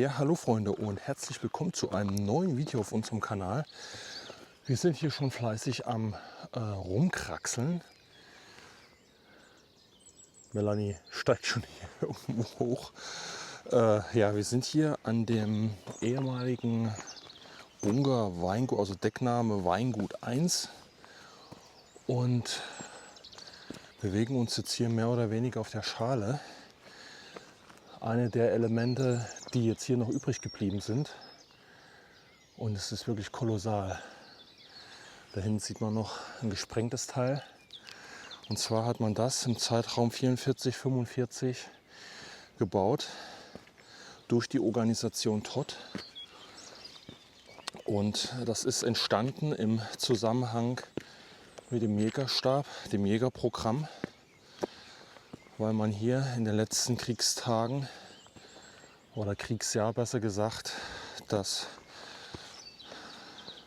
Ja, hallo Freunde und herzlich willkommen zu einem neuen Video auf unserem Kanal. Wir sind hier schon fleißig am Rumkraxeln. Melanie steigt schon hier irgendwo hoch. Ja, wir sind hier an dem ehemaligen Bunger Weingut, also Deckname Weingut 1, und bewegen uns jetzt hier mehr oder weniger auf der Schale. Eine der Elemente, die jetzt hier noch übrig geblieben sind. Und es ist wirklich kolossal. Da hinten sieht man noch ein gesprengtes Teil. Und zwar hat man das im Zeitraum 44, 45 gebaut durch die Organisation Todt. Und das ist entstanden im Zusammenhang mit dem Jägerstab, dem Jägerprogramm, weil man hier in den letzten Kriegstagen oder Kriegsjahr besser gesagt das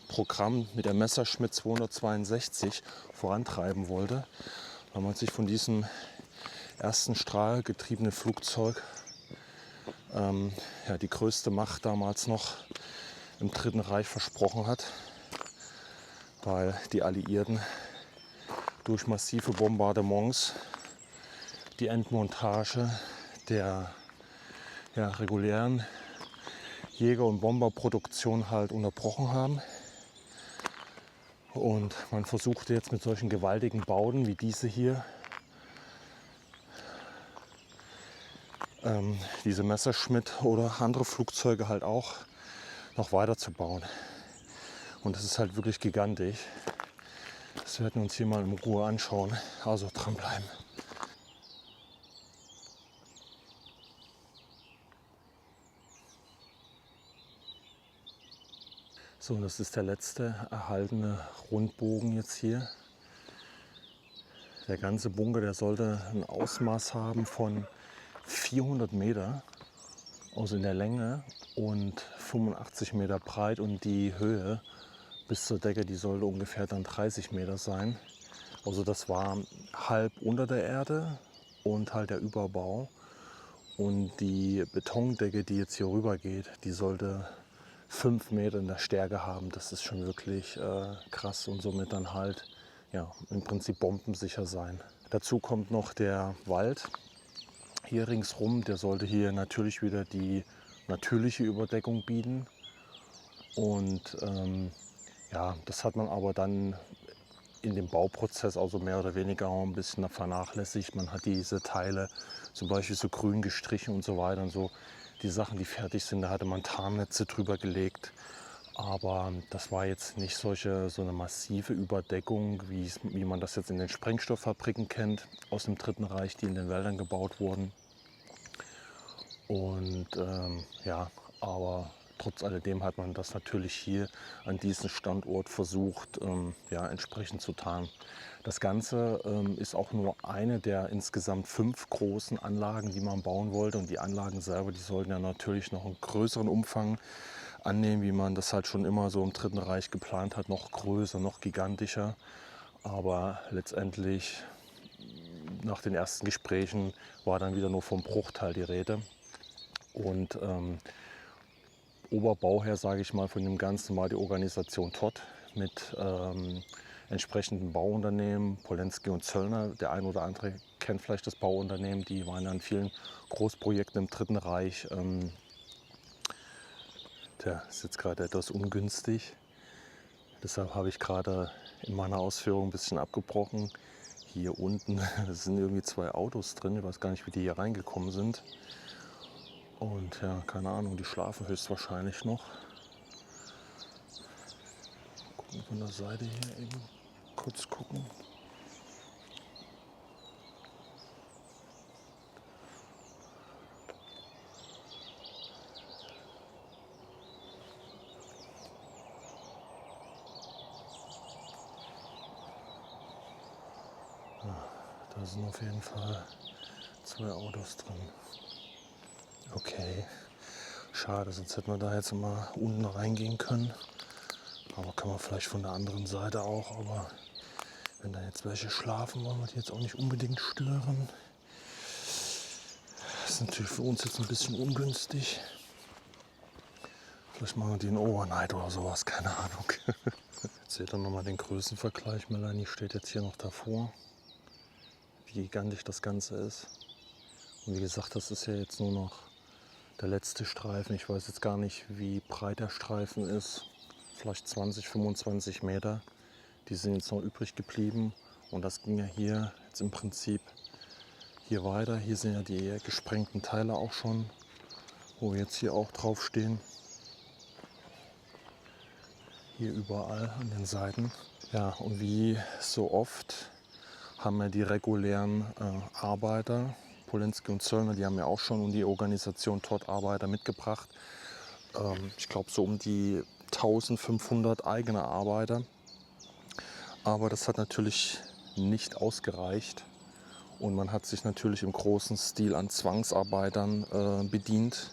Programm mit der Messerschmitt 262 vorantreiben wollte, weil man sich von diesem ersten strahlgetriebenen Flugzeug die größte Macht damals noch im Dritten Reich versprochen hat, weil die Alliierten durch massive Bombardements die Endmontage der regulären Jäger- und Bomberproduktion halt unterbrochen haben. Und man versuchte jetzt mit solchen gewaltigen Bauten wie diese hier, diese Messerschmitt oder andere Flugzeuge halt auch noch weiter zu bauen. Und das ist halt wirklich gigantisch. Das werden wir uns hier mal in Ruhe anschauen. Also dranbleiben. So, das ist der letzte erhaltene Rundbogen jetzt hier. Der ganze Bunker, der sollte ein Ausmaß haben von 400 Meter, also in der Länge, und 85 Meter breit, und die Höhe bis zur Decke, die sollte ungefähr dann 30 Meter sein. Also das war halb unter der Erde und halt der Überbau. Und die Betondecke, die jetzt hier rüber geht, die sollte 5 Meter in der Stärke haben. Das ist schon wirklich krass und somit dann halt im Prinzip bombensicher sein. Dazu kommt noch der Wald hier ringsrum. Der sollte hier natürlich wieder die natürliche Überdeckung bieten. Und das hat man aber dann in dem Bauprozess also mehr oder weniger auch ein bisschen vernachlässigt. Man hat diese Teile zum Beispiel so grün gestrichen und so weiter und so. Die Sachen, die fertig sind, da hatte man Tarnnetze drüber gelegt. Aber das war jetzt nicht so eine massive Überdeckung, wie man das jetzt in den Sprengstofffabriken kennt aus dem Dritten Reich, die in den Wäldern gebaut wurden. Und aber trotz alledem hat man das natürlich hier an diesem Standort versucht, entsprechend zu tarnen. Das Ganze ist auch nur eine der insgesamt 5 großen Anlagen, die man bauen wollte. Und die Anlagen selber, die sollten ja natürlich noch einen größeren Umfang annehmen, wie man das halt schon immer so im Dritten Reich geplant hat. Noch größer, noch gigantischer. Aber letztendlich, nach den ersten Gesprächen, war dann wieder nur vom Bruchteil die Rede. Und Oberbauherr, sage ich mal, von dem Ganzen war die Organisation Todt mit entsprechenden Bauunternehmen, Polenski und Zöllner. Der ein oder andere kennt vielleicht das Bauunternehmen, die waren an vielen Großprojekten im Dritten Reich. Der ist jetzt gerade etwas ungünstig. Deshalb habe ich gerade in meiner Ausführung ein bisschen abgebrochen. Hier unten sind irgendwie 2 Autos drin. Ich weiß gar nicht, wie die hier reingekommen sind. Und ja, keine Ahnung, die schlafen höchstwahrscheinlich noch. Gucken von der Seite hier eben kurz gucken. Da sind auf jeden Fall 2 Autos drin. Okay, schade, sonst hätten wir da jetzt mal unten reingehen können. Aber kann man vielleicht von der anderen Seite auch. Aber wenn da jetzt welche schlafen, wollen wir die jetzt auch nicht unbedingt stören. Das ist natürlich für uns jetzt ein bisschen ungünstig. Vielleicht machen die einen Overnight oder sowas, keine Ahnung. Jetzt seht ihr nochmal den Größenvergleich. Melanie steht jetzt hier noch davor, wie gigantisch das Ganze ist. Und wie gesagt, das ist ja jetzt nur noch der letzte Streifen. Ich weiß jetzt gar nicht, wie breit der Streifen ist. Vielleicht 20, 25 Meter. Die sind jetzt noch übrig geblieben. Und das ging ja hier jetzt im Prinzip hier weiter. Hier sind ja die gesprengten Teile auch schon, wo wir jetzt hier auch drauf stehen. Hier überall an den Seiten. Ja, und wie so oft haben wir die regulären Arbeiter, Polenski und Zöllner, die haben ja auch schon um die Organisation Todt Arbeiter mitgebracht. Ich glaube so um die 1500 eigene Arbeiter. Aber das hat natürlich nicht ausgereicht. Und man hat sich natürlich im großen Stil an Zwangsarbeitern bedient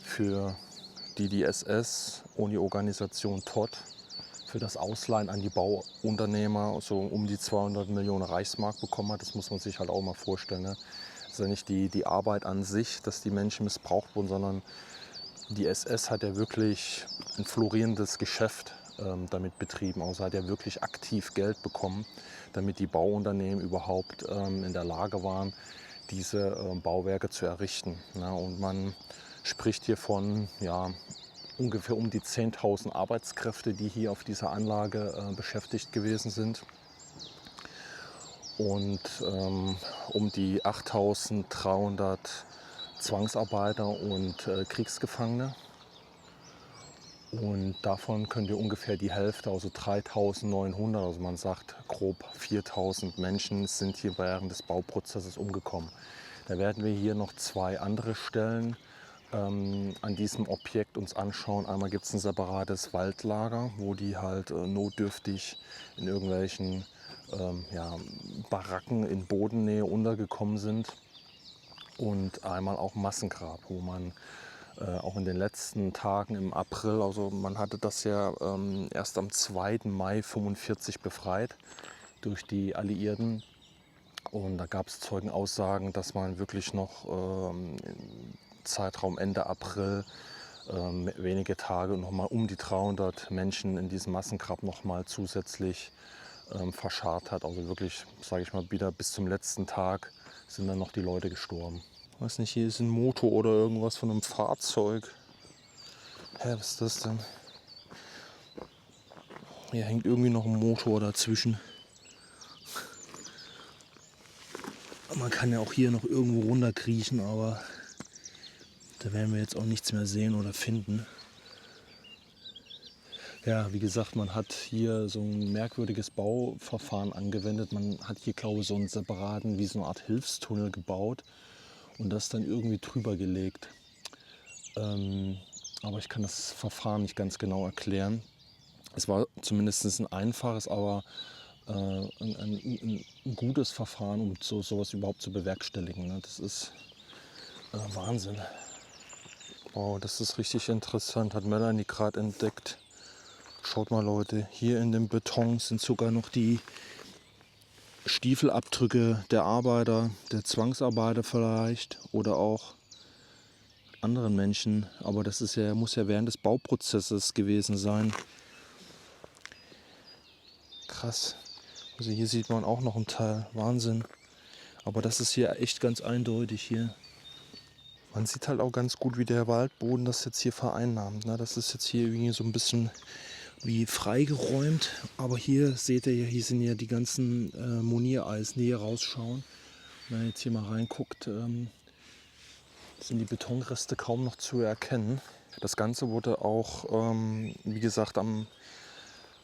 für die SS und die Organisation Todt für das Ausleihen an die Bauunternehmer so um die 200 Millionen Reichsmark bekommen hat. Das muss man sich halt auch mal vorstellen. Ne? Das ist ja nicht die Arbeit an sich, dass die Menschen missbraucht wurden, sondern die SS hat ja wirklich ein florierendes Geschäft damit betrieben. Also hat ja wirklich aktiv Geld bekommen, damit die Bauunternehmen überhaupt in der Lage waren, diese Bauwerke zu errichten. Ne? Und man spricht hier von ungefähr um die 10.000 Arbeitskräfte, die hier auf dieser Anlage beschäftigt gewesen sind. Und um die 8.300 Zwangsarbeiter und Kriegsgefangene. Und davon können wir ungefähr die Hälfte, also 3.900, also man sagt grob 4.000 Menschen sind hier während des Bauprozesses umgekommen. Da werden wir hier noch 2 andere Stellen an diesem Objekt uns anschauen. Einmal gibt es ein separates Waldlager, wo die halt notdürftig in irgendwelchen Baracken in Bodennähe untergekommen sind. Und einmal auch Massengrab, wo man auch in den letzten Tagen im April, also man hatte das ja erst am 2. Mai 1945 befreit durch die Alliierten. Und da gab es Zeugenaussagen, dass man wirklich noch im Zeitraum Ende April wenige Tage noch mal um die 300 Menschen in diesem Massengrab noch mal zusätzlich verscharrt hat. Also wirklich, sage ich mal, wieder bis zum letzten Tag sind dann noch die Leute gestorben. Ich weiß nicht, hier ist ein Motor oder irgendwas von einem Fahrzeug. Hä, was ist das denn? Hier hängt irgendwie noch ein Motor dazwischen. Man kann ja auch hier noch irgendwo runterkriechen, aber da werden wir jetzt auch nichts mehr sehen oder finden. Ja, wie gesagt, man hat hier so ein merkwürdiges Bauverfahren angewendet. Man hat hier, glaube ich, so einen separaten, wie so eine Art Hilfstunnel gebaut und das dann irgendwie drüber gelegt. Aber ich kann das Verfahren nicht ganz genau erklären. Es war zumindest ein einfaches, aber ein gutes Verfahren, um sowas überhaupt zu bewerkstelligen. Ne? Das ist Wahnsinn. Wow, das ist richtig interessant, hat Melanie gerade entdeckt. Schaut mal Leute, hier in dem Beton sind sogar noch die Stiefelabdrücke der Arbeiter, der Zwangsarbeiter vielleicht oder auch anderen Menschen. Aber das ist ja, muss ja während des Bauprozesses gewesen sein. Krass. Also hier sieht man auch noch einen Teil. Wahnsinn. Aber das ist hier echt ganz eindeutig hier. Man sieht halt auch ganz gut, wie der Waldboden das jetzt hier vereinnahmt. Ne? Das ist jetzt hier irgendwie so ein bisschen wie freigeräumt. Aber hier seht ihr ja, hier sind ja die ganzen Moniereisen, die hier rausschauen. Wenn man jetzt hier mal reinguckt, sind die Betonreste kaum noch zu erkennen. Das Ganze wurde auch, wie gesagt, am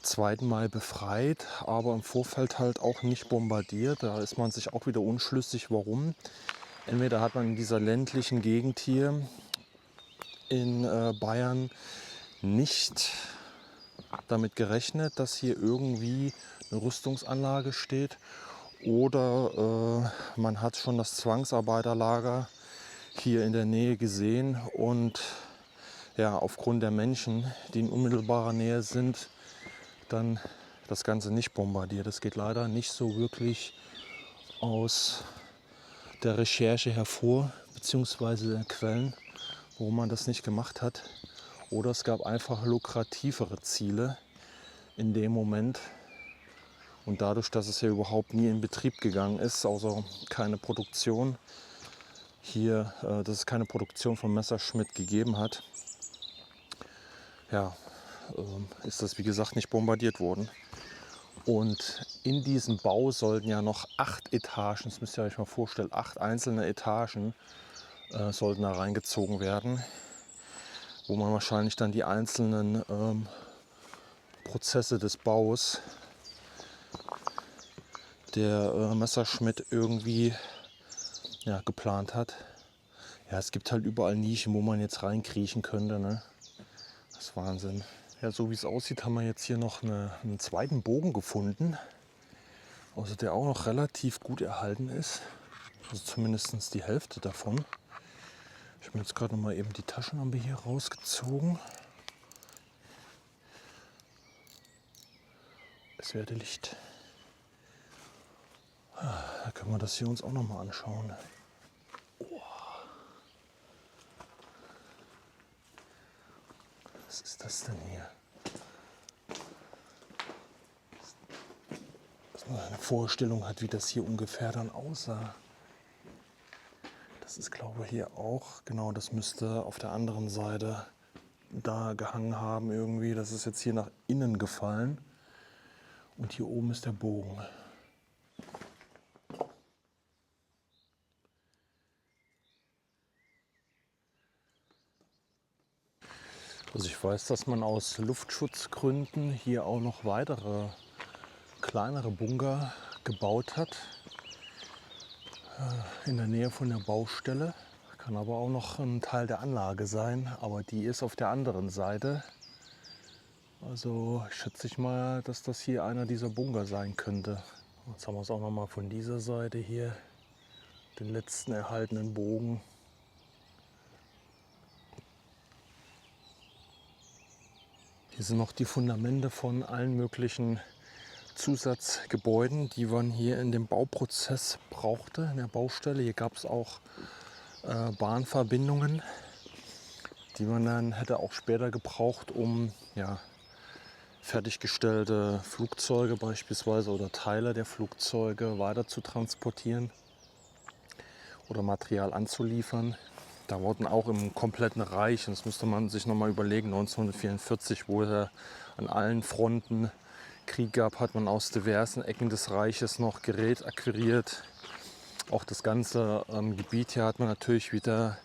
2. Mai befreit, aber im Vorfeld halt auch nicht bombardiert. Da ist man sich auch wieder unschlüssig, warum. Entweder hat man in dieser ländlichen Gegend hier in Bayern nicht damit gerechnet, dass hier irgendwie eine Rüstungsanlage steht, oder man hat schon das Zwangsarbeiterlager hier in der Nähe gesehen und ja, aufgrund der Menschen, die in unmittelbarer Nähe sind, dann das Ganze nicht bombardiert. Das geht leider nicht so wirklich aus der Recherche hervor, beziehungsweise der Quellen, warum man das nicht gemacht hat. Oder es gab einfach lukrativere Ziele in dem Moment. Und dadurch, dass es ja überhaupt nie in Betrieb gegangen ist, außer keine Produktion hier, dass es keine Produktion von Messerschmitt gegeben hat, ja, ist das wie gesagt nicht bombardiert worden. Und in diesem Bau sollten ja noch 8 Etagen, das müsst ihr euch mal vorstellen, 8 einzelne Etagen sollten da reingezogen werden, wo man wahrscheinlich dann die einzelnen Prozesse des Baus der Messerschmitt irgendwie geplant hat. Ja, es gibt halt überall Nischen, wo man jetzt reinkriechen könnte. Ne? Das ist Wahnsinn. Ja, so wie es aussieht, haben wir jetzt hier noch einen zweiten Bogen gefunden. Also der auch noch relativ gut erhalten ist. Also zumindest die Hälfte davon. Ich habe mir jetzt gerade noch mal eben die Taschenlampe hier rausgezogen. Es werde Licht. Da können wir das hier uns auch noch mal anschauen. Oh. Was ist das denn hier? Dass man eine Vorstellung hat, wie das hier ungefähr dann aussah. Das ist, glaube ich, hier auch, genau, das müsste auf der anderen Seite da gehangen haben irgendwie. Das ist jetzt hier nach innen gefallen. Und hier oben ist der Bogen. Also ich weiß, dass man aus Luftschutzgründen hier auch noch weitere kleinere Bunker gebaut hat. In der Nähe von der Baustelle. Kann aber auch noch ein Teil der Anlage sein, aber die ist auf der anderen Seite. Also schätze ich mal, dass das hier einer dieser Bunker sein könnte. Jetzt haben wir es auch noch mal von dieser Seite hier, den letzten erhaltenen Bogen. Hier sind noch die Fundamente von allen möglichen Zusatzgebäuden, die man hier in dem Bauprozess brauchte, in der Baustelle. Hier gab es auch Bahnverbindungen, die man dann hätte auch später gebraucht, um fertiggestellte Flugzeuge beispielsweise oder Teile der Flugzeuge weiter zu transportieren oder Material anzuliefern. Da wurden auch im kompletten Reich, das müsste man sich noch mal überlegen, 1944, wo er an allen Fronten Krieg gab, hat man aus diversen Ecken des Reiches noch Gerät akquiriert. Auch das ganze Gebiet hier hat man natürlich wieder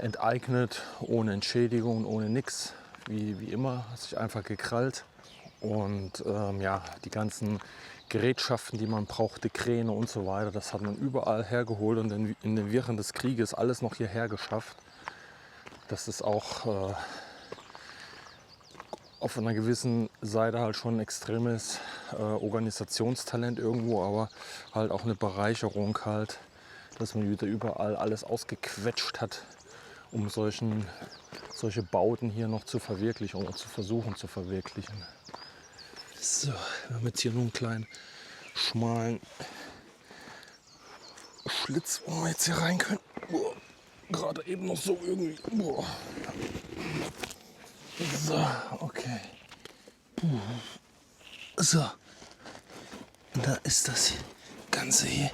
enteignet, ohne Entschädigung, ohne nichts. Wie immer, hat sich einfach gekrallt. Und die ganzen Gerätschaften, die man brauchte, Kräne und so weiter, das hat man überall hergeholt und in den Wirren des Krieges alles noch hierher geschafft. Das ist auch auf einer gewissen Seite halt schon ein extremes Organisationstalent irgendwo, aber halt auch eine Bereicherung halt, dass man wieder überall alles ausgequetscht hat, um solche Bauten hier noch zu verwirklichen oder zu versuchen zu verwirklichen. So, wir haben jetzt hier nur einen kleinen, schmalen Schlitz, wo wir jetzt hier rein können. Boah, gerade eben noch so irgendwie. Boah. So, okay. So, da ist das Ganze hier.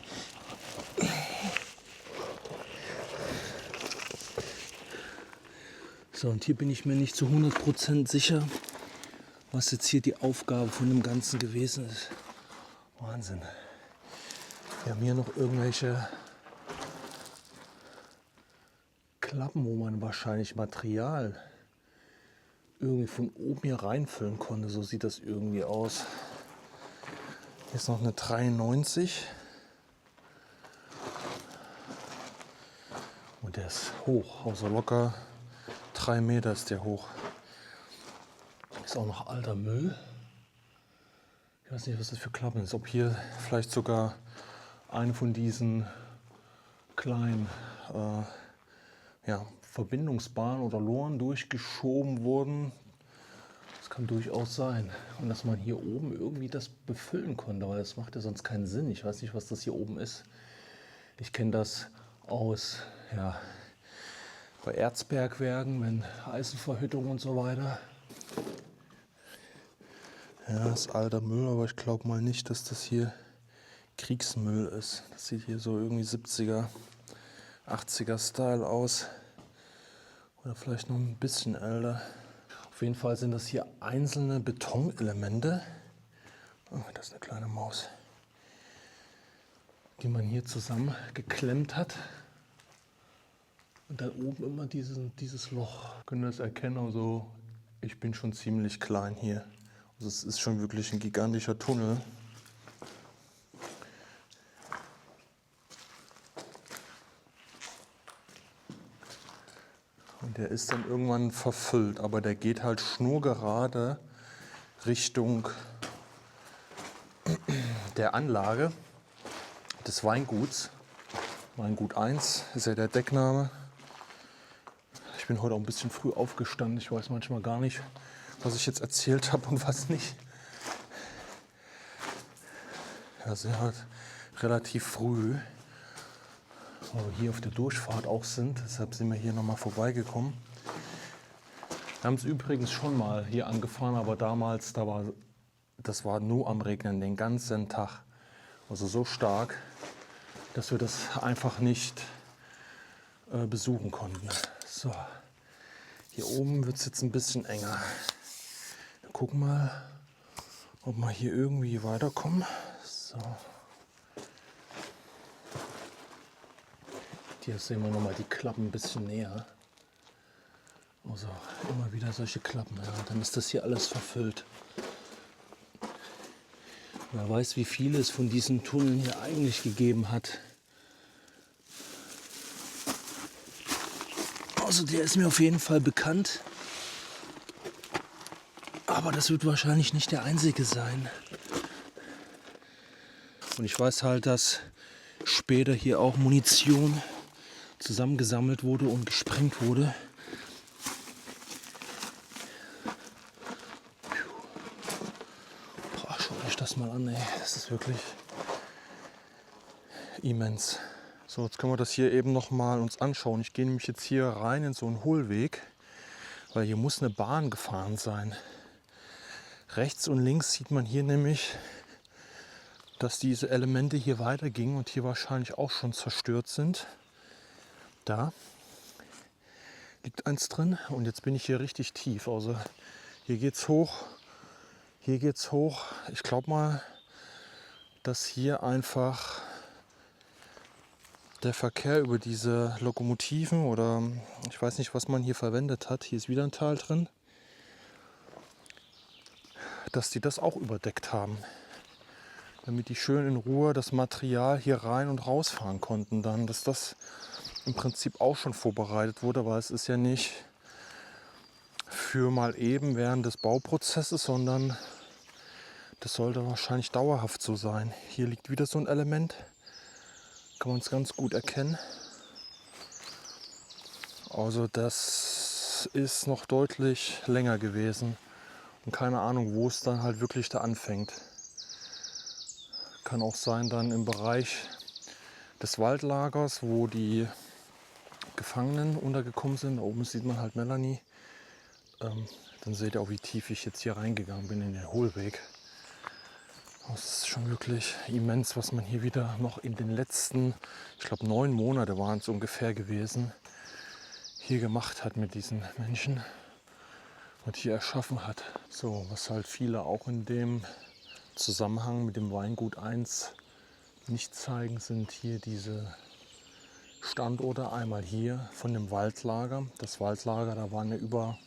So, und hier bin ich mir nicht zu 100% sicher, was jetzt hier die Aufgabe von dem Ganzen gewesen ist. Wahnsinn. Wir haben hier noch irgendwelche Klappen, wo man wahrscheinlich Material irgendwie von oben hier reinfüllen konnte. So sieht das irgendwie aus. Hier ist noch eine 93. Und der ist hoch, also locker 3 Meter ist der hoch. Ist auch noch alter Müll. Ich weiß nicht, was das für Klappen ist. Ob hier vielleicht sogar eine von diesen kleinen Verbindungsbahnen oder Loren durchgeschoben wurden. Das kann durchaus sein. Und dass man hier oben irgendwie das befüllen konnte, weil das macht ja sonst keinen Sinn. Ich weiß nicht, was das hier oben ist. Ich kenne das aus bei Erzbergwerken, wenn Eisenverhüttung und so weiter. Ja, das ist alter Müll, aber ich glaube mal nicht, dass das hier Kriegsmüll ist. Das sieht hier so irgendwie 70er, 80er Style aus. Oder vielleicht noch ein bisschen älter. Auf jeden Fall sind das hier einzelne Betonelemente. Oh, das ist eine kleine Maus. Die man hier zusammen geklemmt hat. Und dann oben immer dieses Loch. Können das erkennen? Also ich bin schon ziemlich klein hier. Also es ist schon wirklich ein gigantischer Tunnel. Und der ist dann irgendwann verfüllt, aber der geht halt schnurgerade Richtung der Anlage des Weinguts. Weingut 1 ist ja der Deckname. Ich bin heute auch ein bisschen früh aufgestanden. Ich weiß manchmal gar nicht, was ich jetzt erzählt habe und was nicht. Ja, sehr halt relativ früh, weil wir hier auf der Durchfahrt auch sind. Deshalb sind wir hier nochmal vorbeigekommen. Wir haben es übrigens schon mal hier angefahren, aber damals, das war nur am Regnen den ganzen Tag. Also so stark, dass wir das einfach nicht besuchen konnten. So, hier oben wird es jetzt ein bisschen enger. Wir gucken mal, ob wir hier irgendwie weiterkommen. So. Hier sehen wir nochmal die Klappen ein bisschen näher. Also immer wieder solche Klappen. Ja, dann ist das hier alles verfüllt. Wer weiß, wie viele es von diesen Tunneln hier eigentlich gegeben hat. Also der ist mir auf jeden Fall bekannt. Aber das wird wahrscheinlich nicht der einzige sein. Und ich weiß halt, dass später hier auch Munition zusammengesammelt wurde und gesprengt wurde. Boah, schaut euch das mal an, ey. Das ist wirklich immens. So, jetzt können wir das hier eben noch mal uns anschauen. Ich gehe nämlich jetzt hier rein in so einen Hohlweg, weil hier muss eine Bahn gefahren sein. Rechts und links sieht man hier nämlich, dass diese Elemente hier weitergingen und hier wahrscheinlich auch schon zerstört sind. Da liegt eins drin und jetzt bin ich hier richtig tief. Also hier geht's hoch, hier geht's hoch. Ich glaube mal, dass hier einfach der Verkehr über diese Lokomotiven oder ich weiß nicht, was man hier verwendet hat. Hier ist wieder ein Teil drin. Dass die das auch überdeckt haben. Damit die schön in Ruhe das Material hier rein und rausfahren konnten dann. Dass das im Prinzip auch schon vorbereitet wurde, weil es ist ja nicht für mal eben während des Bauprozesses, sondern das sollte wahrscheinlich dauerhaft so sein. Hier liegt wieder so ein Element. Kann man es ganz gut erkennen. Also das ist noch deutlich länger gewesen. Und keine Ahnung, wo es dann halt wirklich da anfängt. Kann auch sein dann im Bereich des Waldlagers, wo die Gefangenen untergekommen sind. Da oben sieht man halt Melanie. Dann seht ihr auch, wie tief ich jetzt hier reingegangen bin in den Hohlweg. Das ist schon wirklich immens, was man hier wieder noch in den letzten, ich glaube 9 Monate waren es ungefähr gewesen, hier gemacht hat mit diesen Menschen und hier erschaffen hat. So, was halt viele auch in dem Zusammenhang mit dem Weingut 1 nicht zeigen, sind hier diese Standorte. Einmal hier von dem Waldlager. Das Waldlager, da waren ja über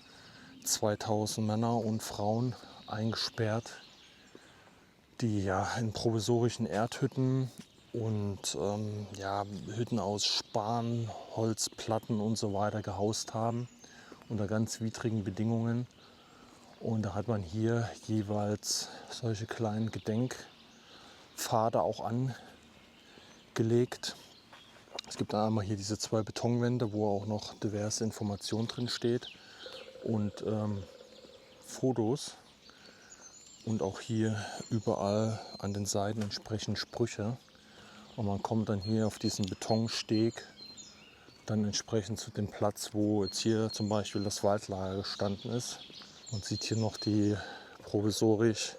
2000 Männer und Frauen eingesperrt, die ja in provisorischen Erdhütten und Hütten aus Span, Holzplatten und so weiter gehaust haben, unter ganz widrigen Bedingungen. Und da hat man hier jeweils solche kleinen Gedenkpfade auch angelegt. Es gibt einmal hier diese 2 Betonwände, wo auch noch diverse Informationen drin steht und Fotos. Und auch hier überall an den Seiten entsprechend Sprüche. Und man kommt dann hier auf diesen Betonsteg dann entsprechend zu dem Platz, wo jetzt hier zum Beispiel das Waldlager gestanden ist. Man sieht hier noch die provisorisch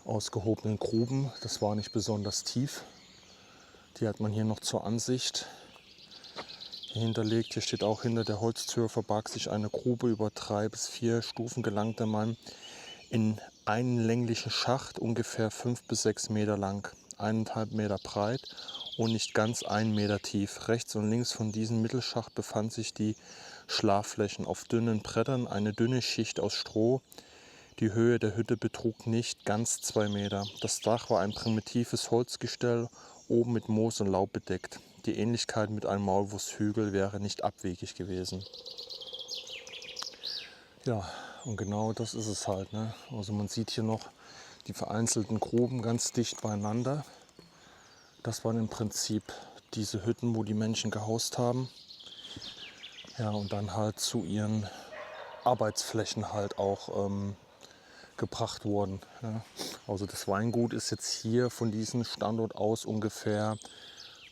ausgehobenen Gruben. Das war nicht besonders tief. Die hat man hier noch zur Ansicht hier hinterlegt. Hier steht auch: hinter der Holztür verbarg sich eine Grube. Über 3 bis 4 Stufen gelangte man in einen länglichen Schacht, ungefähr 5 bis 6 Meter lang, 1,5 Meter breit und nicht ganz 1 Meter tief. Rechts und links von diesem Mittelschacht befanden sich die Schlafflächen auf dünnen Brettern, eine dünne Schicht aus Stroh. Die Höhe der Hütte betrug nicht ganz 2 Meter. Das Dach war ein primitives Holzgestell, oben mit Moos und Laub bedeckt. Die Ähnlichkeit mit einem Maulwurfshügel wäre nicht abwegig gewesen. Ja, und genau das ist es halt, ne? Also man sieht hier noch die vereinzelten Gruben ganz dicht beieinander. Das waren im Prinzip diese Hütten, wo die Menschen gehaust haben. Ja, und dann halt zu ihren Arbeitsflächen halt auch gebracht wurden. Ja. Also das Weingut ist jetzt hier von diesem Standort aus ungefähr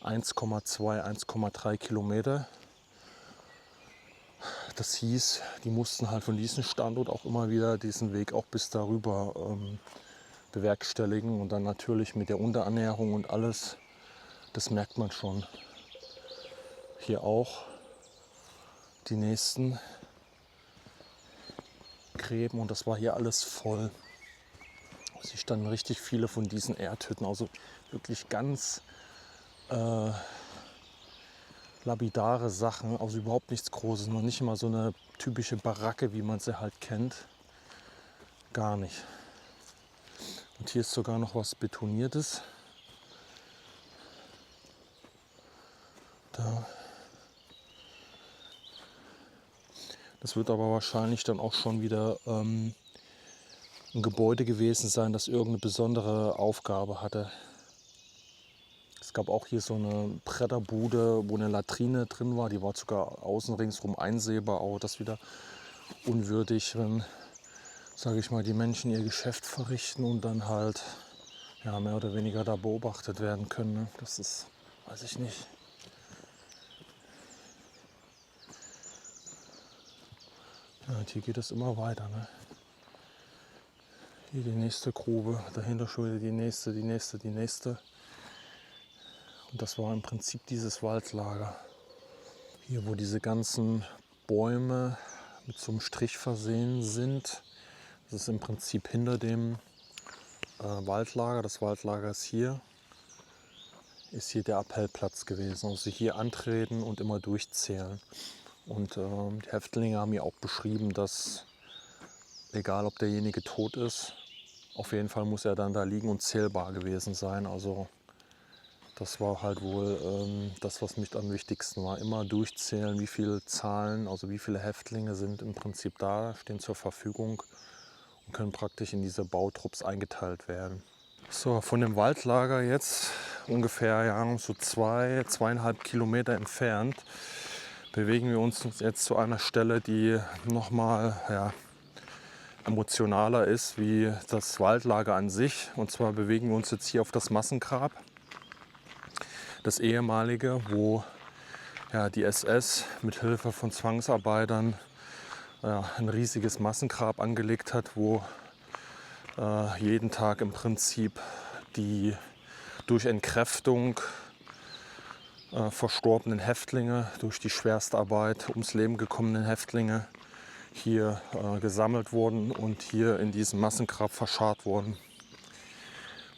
1,2, 1,3 Kilometer. Das hieß, die mussten halt von diesem Standort auch immer wieder diesen Weg auch bis darüber bewerkstelligen. Und dann natürlich mit der Unterernährung und alles, das merkt man schon. Hier auch die nächsten Gräben, und das war hier alles voll. Sie standen richtig viele von diesen Erdhütten, also wirklich ganz lapidare Sachen, also überhaupt nichts Großes, noch nicht mal so eine typische Baracke, wie man sie halt kennt, gar nicht. Und hier ist sogar noch was Betoniertes. Da. Das wird aber wahrscheinlich dann auch schon wieder ein Gebäude gewesen sein, das irgendeine besondere Aufgabe hatte. Es gab auch hier so eine Bretterbude, wo eine Latrine drin war. Die war sogar außen ringsrum einsehbar. Auch das wieder unwürdig, wenn, sage ich mal, die Menschen ihr Geschäft verrichten und dann halt ja, mehr oder weniger da beobachtet werden können. Ne? Das ist, weiß ich nicht. Ja, und hier geht es immer weiter. Ne? Hier die nächste Grube, dahinter schon wieder die nächste, die nächste, die nächste. Und das war im Prinzip dieses Waldlager. Hier, wo diese ganzen Bäume mit so einem Strich versehen sind. Das ist im Prinzip hinter dem Waldlager. Das Waldlager ist hier der Appellplatz gewesen. Also hier antreten und immer durchzählen. Und die Häftlinge haben mir auch beschrieben, dass egal ob derjenige tot ist, auf jeden Fall muss er dann da liegen und zählbar gewesen sein. Also das war halt wohl das, was mich am wichtigsten war. Immer durchzählen, wie viele Zahlen, also wie viele Häftlinge sind im Prinzip da, stehen zur Verfügung und können praktisch in diese Bautrupps eingeteilt werden. So, von dem Waldlager jetzt ungefähr ja, so 2,5 Kilometer entfernt bewegen wir uns jetzt zu einer Stelle, die nochmal ja, emotionaler ist wie das Waldlager an sich. Und zwar bewegen wir uns jetzt hier auf das Massengrab, das ehemalige, wo ja, die SS mit Hilfe von Zwangsarbeitern ein riesiges Massengrab angelegt hat, wo jeden Tag im Prinzip die durch Entkräftung verstorbenen Häftlinge, durch die Schwerstarbeit ums Leben gekommenen Häftlinge hier gesammelt wurden und hier in diesem Massengrab verscharrt wurden.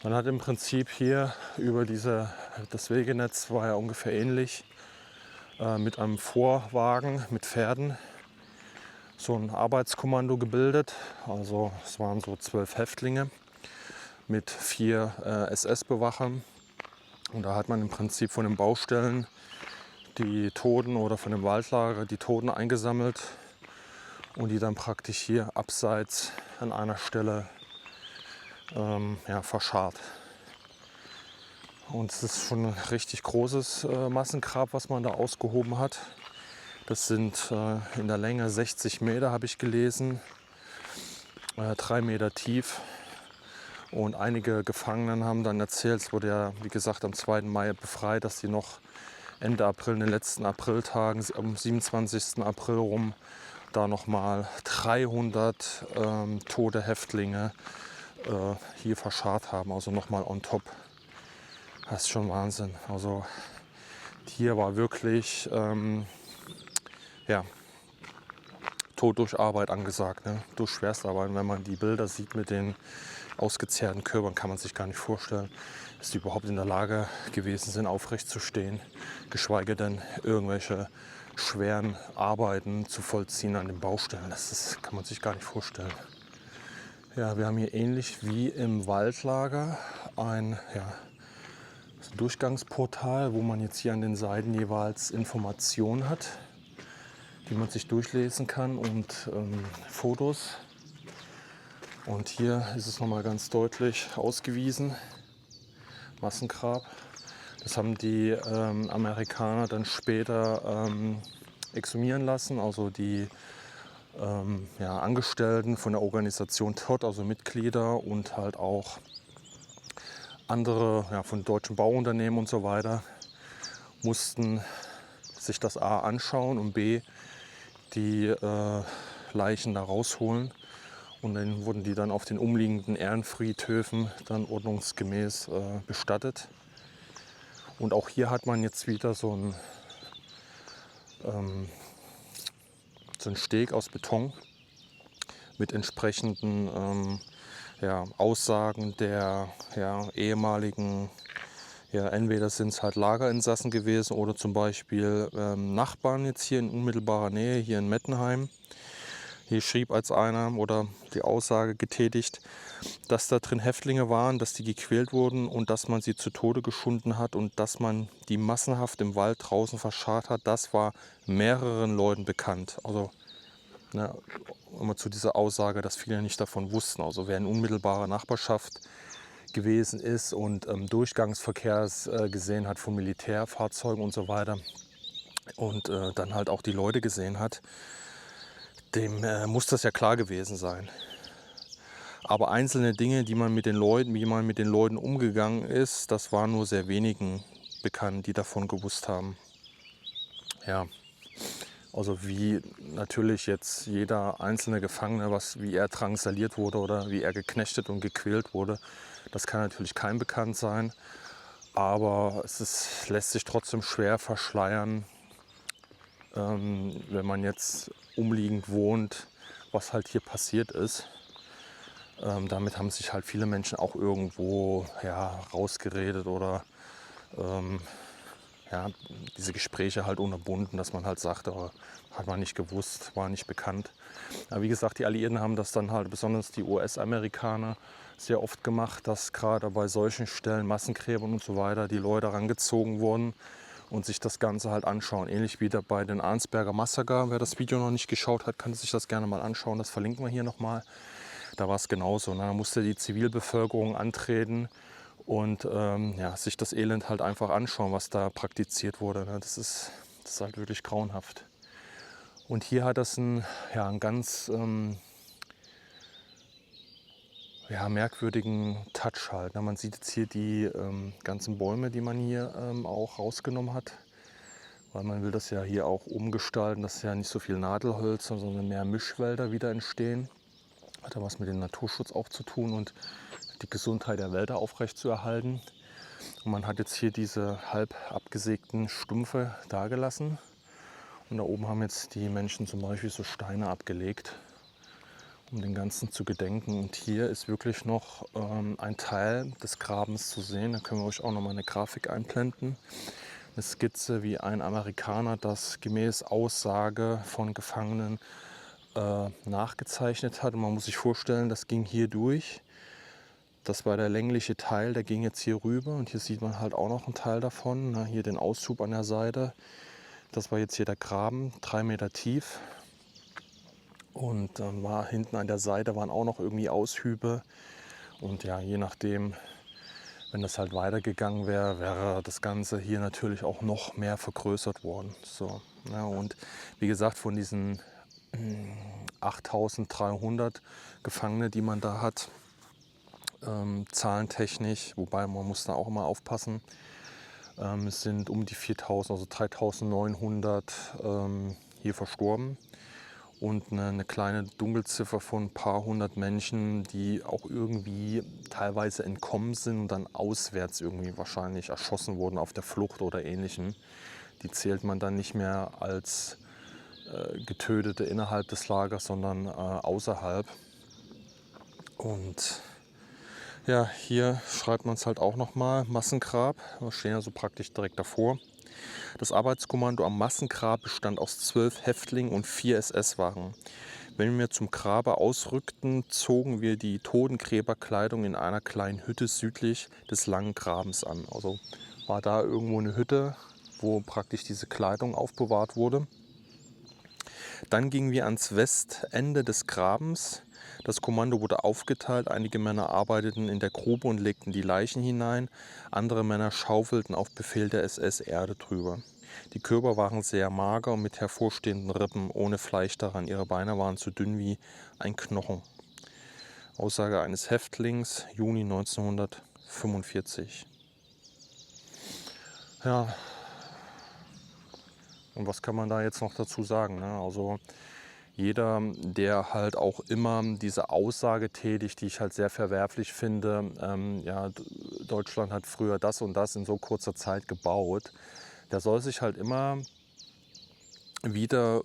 Man hat im Prinzip hier über das Wegenetz war ja ungefähr ähnlich, mit einem Vorwagen mit Pferden so ein Arbeitskommando gebildet. Also es waren so 12 Häftlinge mit 4 SS-Bewachern. Und da hat man im Prinzip von den Baustellen die Toten oder von dem Waldlager die Toten eingesammelt und die dann praktisch hier abseits an einer Stelle verscharrt. Und es ist schon ein richtig großes Massengrab, was man da ausgehoben hat. Das sind in der Länge 60 Meter, habe ich gelesen, 3 Meter tief. Und einige Gefangenen haben dann erzählt, es wurde ja, wie gesagt, am 2. Mai befreit, dass sie noch Ende April, in den letzten Apriltagen, am 27. April rum, da nochmal 300 tote Häftlinge hier verscharrt haben, also nochmal on top. Das ist schon Wahnsinn. Also hier war wirklich ja, Tod durch Arbeit angesagt, ne? Durch Schwerstarbeit. Und wenn man die Bilder sieht mit den ausgezehrten Körpern, kann man sich gar nicht vorstellen, dass die überhaupt in der Lage gewesen sind, aufrecht zu stehen, geschweige denn irgendwelche schweren Arbeiten zu vollziehen an den Baustellen. Das kann man sich gar nicht vorstellen. Ja, wir haben hier ähnlich wie im Waldlager ein Durchgangsportal, wo man jetzt hier an den Seiten jeweils Informationen hat, die man sich durchlesen kann, und Fotos. Und hier ist es nochmal ganz deutlich ausgewiesen, Massengrab. Das haben die Amerikaner dann später exhumieren lassen, also die Angestellten von der Organisation TOD, also Mitglieder, und halt auch andere von deutschen Bauunternehmen und so weiter, mussten sich das A anschauen und B die Leichen da rausholen. Und dann wurden die dann auf den umliegenden Ehrenfriedhöfen dann ordnungsgemäß bestattet. Und auch hier hat man jetzt wieder so einen Steg aus Beton mit entsprechenden Aussagen der ehemaligen, entweder sind es halt Lagerinsassen gewesen oder zum Beispiel Nachbarn jetzt hier in unmittelbarer Nähe, hier in Mettenheim. Hier schrieb als einer oder die Aussage getätigt, dass da drin Häftlinge waren, dass die gequält wurden und dass man sie zu Tode geschunden hat und dass man die massenhaft im Wald draußen verscharrt hat. Das war mehreren Leuten bekannt. Also immer zu dieser Aussage, dass viele nicht davon wussten. Also wer in unmittelbarer Nachbarschaft gewesen ist und Durchgangsverkehr gesehen hat von Militärfahrzeugen und so weiter und dann halt auch die Leute gesehen hat, dem muss das ja klar gewesen sein. Aber einzelne Dinge, wie man mit den Leuten umgegangen ist, das war nur sehr wenigen bekannt, die davon gewusst haben. Ja, also wie natürlich jetzt jeder einzelne Gefangene, wie er drangsaliert wurde oder wie er geknechtet und gequält wurde, das kann natürlich keinem bekannt sein. Aber lässt sich trotzdem schwer verschleiern, wenn man jetzt umliegend wohnt, was halt hier passiert ist. Damit haben sich halt viele Menschen auch irgendwo rausgeredet oder diese Gespräche halt unterbunden, dass man halt sagte, hat man nicht gewusst, war nicht bekannt. Aber wie gesagt, die Alliierten haben das dann halt, besonders die US-Amerikaner, sehr oft gemacht, dass gerade bei solchen Stellen, Massengräbern und so weiter, die Leute rangezogen wurden und sich das Ganze halt anschauen. Ähnlich wie bei den Arnsberger Massaker. Wer das Video noch nicht geschaut hat, kann sich das gerne mal anschauen. Das verlinken wir hier nochmal. Da war es genauso. Da musste die Zivilbevölkerung antreten und sich das Elend halt einfach anschauen, was da praktiziert wurde. Das ist halt wirklich grauenhaft. Und hier hat das einen ganz merkwürdigen Touch halt. Man sieht jetzt hier die ganzen Bäume, die man hier auch rausgenommen hat. Weil man will das ja hier auch umgestalten, dass ja nicht so viel Nadelhölzer, sondern mehr Mischwälder wieder entstehen. Hat ja was mit dem Naturschutz auch zu tun und die Gesundheit der Wälder aufrechtzuerhalten. Und man hat jetzt hier diese halb abgesägten Stumpfe dagelassen. Und da oben haben jetzt die Menschen zum Beispiel so Steine abgelegt, um den Ganzen zu gedenken. Und hier ist wirklich noch ein Teil des Grabens zu sehen. Da können wir euch auch noch mal eine Grafik einblenden. Eine Skizze, wie ein Amerikaner das gemäß Aussage von Gefangenen nachgezeichnet hat. Und man muss sich vorstellen, das ging hier durch. Das war der längliche Teil, der ging jetzt hier rüber. Und hier sieht man halt auch noch einen Teil davon. Hier den Aushub an der Seite. Das war jetzt hier der Graben, 3 Meter tief. Und dann war hinten an der Seite waren auch noch irgendwie Aushübe. Und ja, je nachdem, wenn das halt weitergegangen wäre, wäre das Ganze hier natürlich auch noch mehr vergrößert worden. So, ja, und wie gesagt, von diesen 8300 Gefangene, die man da hat, zahlentechnisch, wobei man muss da auch immer aufpassen, Es sind um die 4000, also 3900 hier verstorben. Und eine kleine Dunkelziffer von ein paar hundert Menschen, die auch irgendwie teilweise entkommen sind und dann auswärts irgendwie wahrscheinlich erschossen wurden auf der Flucht oder Ähnlichem. Die zählt man dann nicht mehr als Getötete innerhalb des Lagers, sondern außerhalb. Und ja, hier schreibt man es halt auch nochmal, Massengrab. Wir stehen ja so praktisch direkt davor. Das Arbeitskommando am Massengrab bestand aus 12 Häftlingen und 4 SS-Wagen. Wenn wir zum Grabe ausrückten, zogen wir die Totengräberkleidung in einer kleinen Hütte südlich des langen Grabens an. Also war da irgendwo eine Hütte, wo praktisch diese Kleidung aufbewahrt wurde. Dann gingen wir ans Westende des Grabens. Das Kommando wurde aufgeteilt. Einige Männer arbeiteten in der Grube und legten die Leichen hinein. Andere Männer schaufelten auf Befehl der SS Erde drüber. Die Körper waren sehr mager und mit hervorstehenden Rippen, ohne Fleisch daran. Ihre Beine waren so dünn wie ein Knochen. Aussage eines Häftlings, Juni 1945. Ja, und was kann man da jetzt noch dazu sagen? Ne? Also jeder, der halt auch immer diese Aussage tätigt, die ich halt sehr verwerflich finde, ja, Deutschland hat früher das und das in so kurzer Zeit gebaut, der soll sich halt immer wieder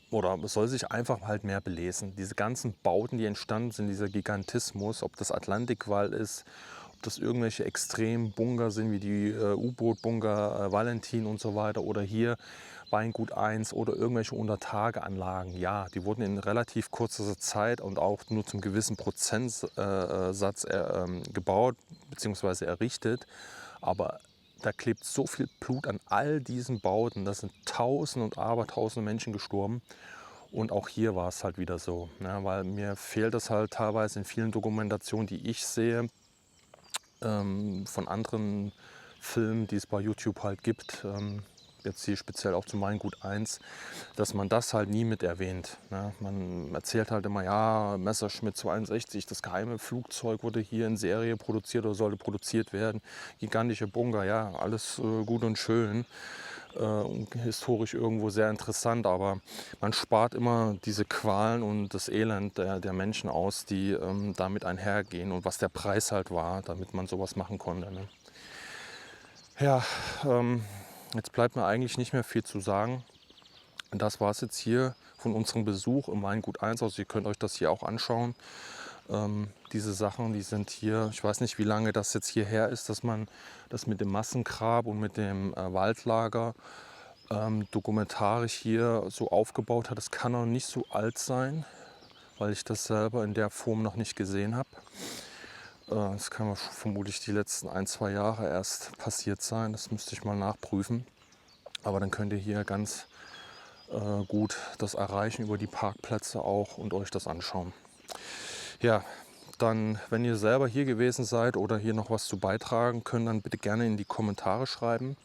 oder soll sich einfach halt mehr belesen. Diese ganzen Bauten, die entstanden sind, dieser Gigantismus, ob das Atlantikwall ist, ob das irgendwelche extremen Bunker sind, wie die U-Boot-Bunker Valentin und so weiter, oder hier Weingut 1 oder irgendwelche Untertageanlagen. Ja, die wurden in relativ kurzer Zeit und auch nur zum gewissen Prozentsatz gebaut bzw. errichtet. Aber da klebt so viel Blut an all diesen Bauten. Da sind Tausende und Abertausende Menschen gestorben. Und auch hier war es halt wieder so. Ne? Weil mir fehlt es halt teilweise in vielen Dokumentationen, die ich sehe, von anderen Filmen, die es bei YouTube halt gibt, jetzt hier speziell auch zu Weingut 1, dass man das halt nie mit erwähnt. Ne? Man erzählt halt immer, ja, Messerschmitt 62, das geheime Flugzeug wurde hier in Serie produziert oder sollte produziert werden. Gigantische Bunker, ja, alles gut und schön. Und historisch irgendwo sehr interessant, aber man spart immer diese Qualen und das Elend der Menschen aus, die damit einhergehen und was der Preis halt war, damit man sowas machen konnte. Ne? Ja, jetzt bleibt mir eigentlich nicht mehr viel zu sagen. Das war es jetzt hier von unserem Besuch im Weingut 1. Also ihr könnt euch das hier auch anschauen. Diese Sachen, die sind hier, ich weiß nicht, wie lange das jetzt hierher ist, dass man das mit dem Massengrab und mit dem Waldlager dokumentarisch hier so aufgebaut hat. Das kann noch nicht so alt sein, weil ich das selber in der Form noch nicht gesehen habe. Das kann vermutlich die letzten 1-2 Jahre erst passiert sein. Das müsste ich mal nachprüfen. Aber dann könnt ihr hier ganz gut das erreichen über die Parkplätze auch und euch das anschauen. Ja, dann, wenn ihr selber hier gewesen seid oder hier noch was zu beitragen könnt, dann bitte gerne in die Kommentare schreiben.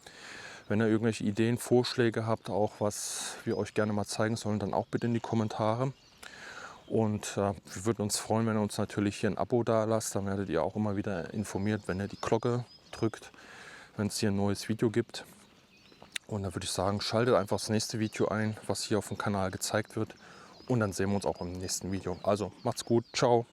Wenn ihr irgendwelche Ideen, Vorschläge habt, auch was wir euch gerne mal zeigen sollen, dann auch bitte in die Kommentare. Und wir würden uns freuen, wenn ihr uns natürlich hier ein Abo da lasst. Dann werdet ihr auch immer wieder informiert, wenn ihr die Glocke drückt, wenn es hier ein neues Video gibt. Und dann würde ich sagen, schaltet einfach das nächste Video ein, was hier auf dem Kanal gezeigt wird. Und dann sehen wir uns auch im nächsten Video. Also macht's gut, ciao.